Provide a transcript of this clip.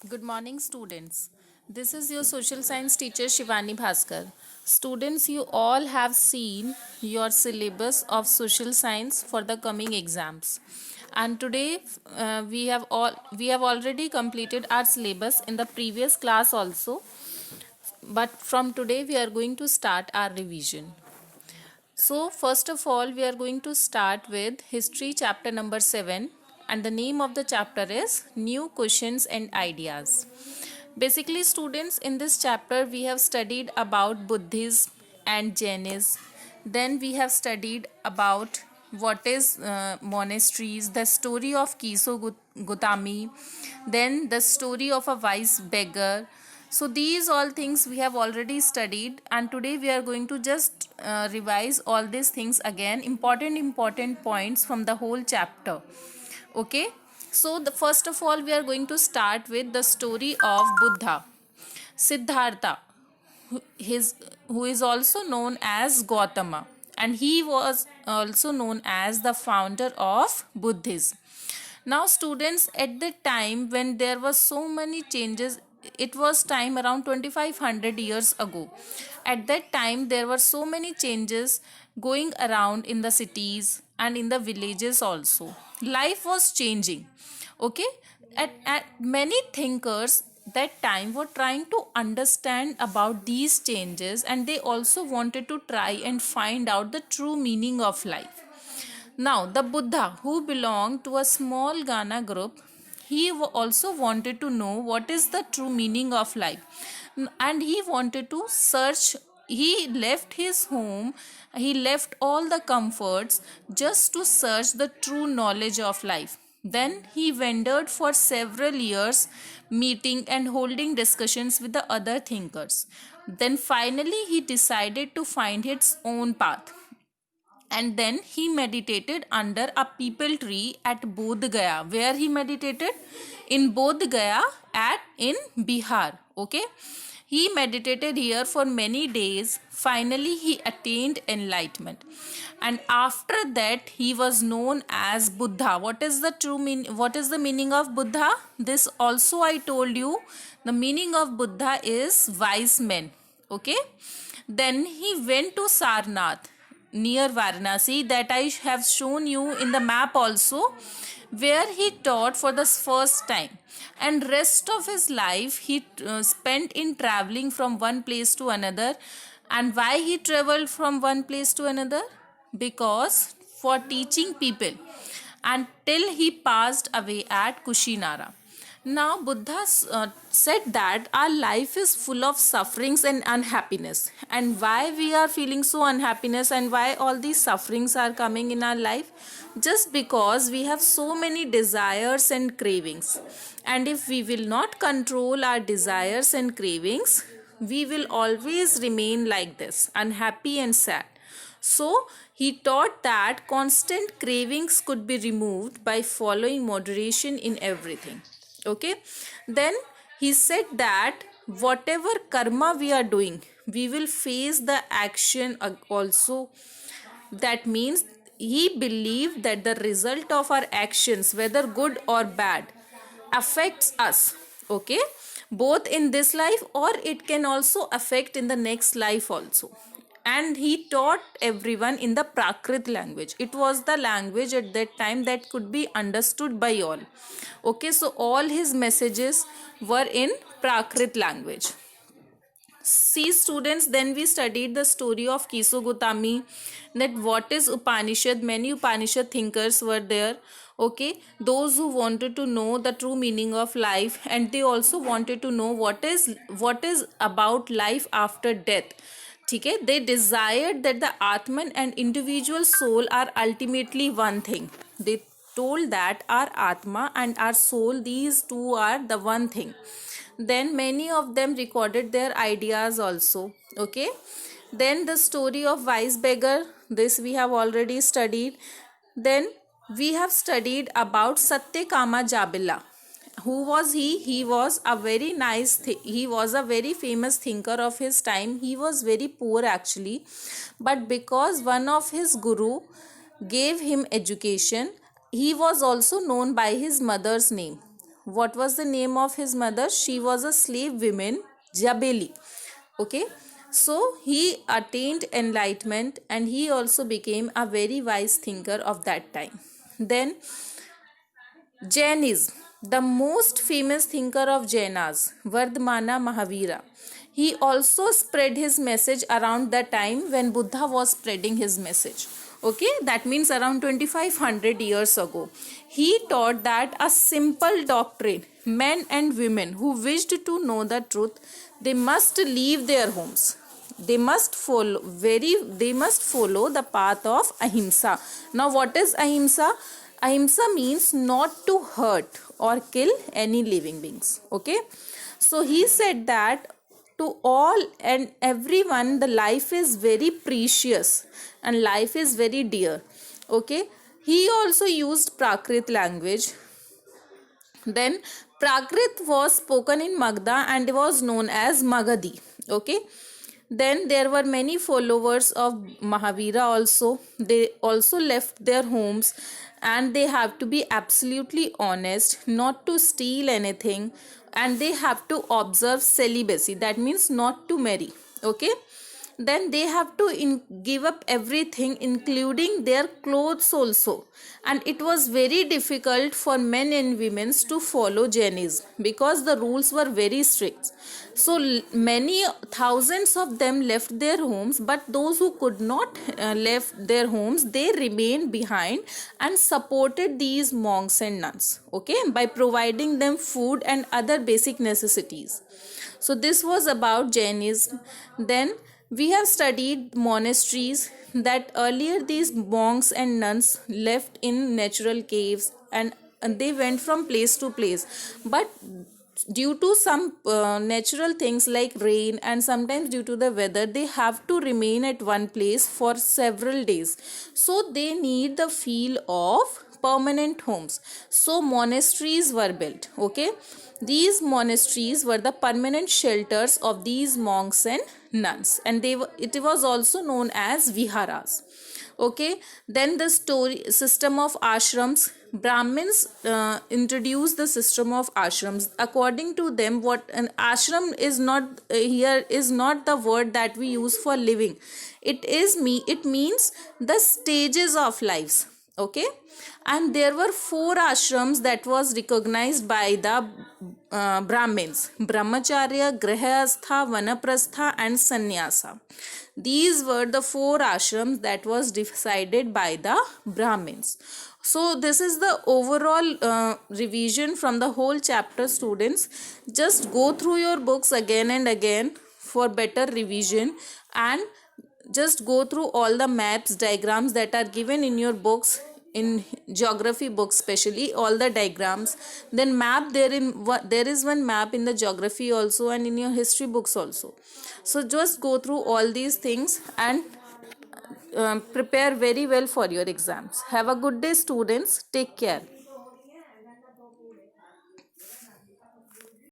Good morning, students. This is your social science teacher Shivani Bhaskar. Students, you all have seen your syllabus of social science for the coming exams. And today we have already completed our syllabus in the previous class also. But from today we are going to start our revision. So, first of all, we are going to start with history chapter number 7, and the name of the chapter is New Questions and Ideas. Basically, students, in this chapter we have studied about Buddhism and Jainism. Then we have studied about what is monasteries, the story of Kiso Gotami, then the story of a wise beggar. So these all things we have already studied, and today we are going to just revise all these things again, important points from the whole chapter. Okay, so the first of all we are going to start with the story of Buddha, Siddhartha, who is also known as Gautama, and he was also known as the founder of Buddhism. Now, students, at the time when there was so many changes, it was time around 2500 years ago. At that time, there were so many changes going around in the cities and in the villages also. Life was changing. Okay, at many thinkers that time were trying to understand about these changes, and they also wanted to try and find out the true meaning of life. Now, the Buddha, who belonged to a small Ghana group, he also wanted to know what is the true meaning of life. And he wanted to search, he left his home, he left all the comforts just to search the true knowledge of life. Then he wandered for several years, meeting and holding discussions with the other thinkers. Then finally, he decided to find his own path, and then he meditated under a peepal tree at Bodh Gaya. Where he meditated? In Bodh Gaya in Bihar. Okay, he meditated here for many days. Finally, he attained enlightenment, and after that, he was known as Buddha. What is the true meaning? What is the meaning of Buddha? This also I told you. The meaning of Buddha is wise man. Okay, then he went to Sarnath near Varanasi, that I have shown you in the map also, where he taught for the first time, and rest of his life he spent in traveling from one place to another. And why he traveled from one place to another? Because for teaching people, until he passed away at Kushinara. Now, Buddha said that our life is full of sufferings and unhappiness. And why we are feeling so unhappiness, and why all these sufferings are coming in our life? Just because we have so many desires and cravings. And if we will not control our desires and cravings, we will always remain like this, unhappy and sad. So, he taught that constant cravings could be removed by following moderation in everything. Okay, then he said that whatever karma we are doing, we will face the action also. That means he believed that the result of our actions, whether good or bad, affects us. Okay, both in this life, or it can also affect in the next life also. And he taught everyone in the Prakrit language. It was the language at that time that could be understood by all. Okay, so all his messages were in Prakrit language. See, students, then we studied the story of Kiso Gotami, that what is Upanishad. Many Upanishad thinkers were there. Okay, those who wanted to know the true meaning of life, and they also wanted to know what is about life after death. Okay, they desired that the Atman and individual soul are ultimately one thing. They told that our Atma and our soul, these two are the one thing. Then many of them recorded their ideas also. Okay, then the story of wise beggar, this we have already studied. Then we have studied about Satyakama Jabila. Who was he? He was a very he was a very famous thinker of his time. He was very poor actually, but because one of his guru gave him education, he was also known by his mother's name. What was the name of his mother? She was a slave woman, Jabeli. Okay, so he attained enlightenment and he also became a very wise thinker of that time. Then Jainism, the most famous thinker of Jainas, Vardhamana Mahavira. He also spread his message around the time when Buddha was spreading his message. Okay, that means around 2500 years ago. He taught that a simple doctrine, men and women who wished to know the truth, they must leave their homes. They must follow the path of ahimsa. Now what is ahimsa? Ahimsa means not to hurt or kill any living beings. Okay, so he said that to all and everyone the life is very precious and life is very dear. Okay, he also used Prakrit language. Then Prakrit was spoken in Magda and was known as Magadhi. Okay, then there were many followers of Mahavira also. They also left their homes and they have to be absolutely honest, not to steal anything, and they have to observe celibacy, that means not to marry. Okay, then they have to give up everything including their clothes also, and it was very difficult for men and women to follow Jainism because the rules were very strict. So many thousands of them left their homes, but those who could not left their homes, they remained behind and supported these monks and nuns, okay, by providing them food and other basic necessities. So this was about Jainism. Then we have studied monasteries, that earlier these monks and nuns left in natural caves and they went from place to place, but due to some natural things like rain and sometimes due to the weather, they have to remain at one place for several days, so they need the feel of permanent homes. So monasteries were built. Okay, these monasteries were the permanent shelters of these monks and nuns, and it was also known as viharas. Okay, then the system of ashrams. Brahmins introduced the system of ashrams. According to them, what an ashram is not here is not the word that we use for living. It means the stages of lives. Okay, and there were 4 ashrams that was recognized by the Brahmins: Brahmacharya, Grihastha, Vanaprastha and Sannyasa. These were the 4 ashrams that was decided by the Brahmins. So this is the overall revision from the whole chapter, students. Just go through your books again and again for better revision, and just go through all the maps, diagrams that are given in your books, in geography books especially, all the diagrams. Then map, there is one map in the geography also and in your history books also. So just go through all these things and prepare very well for your exams. Have a good day, students. Take care.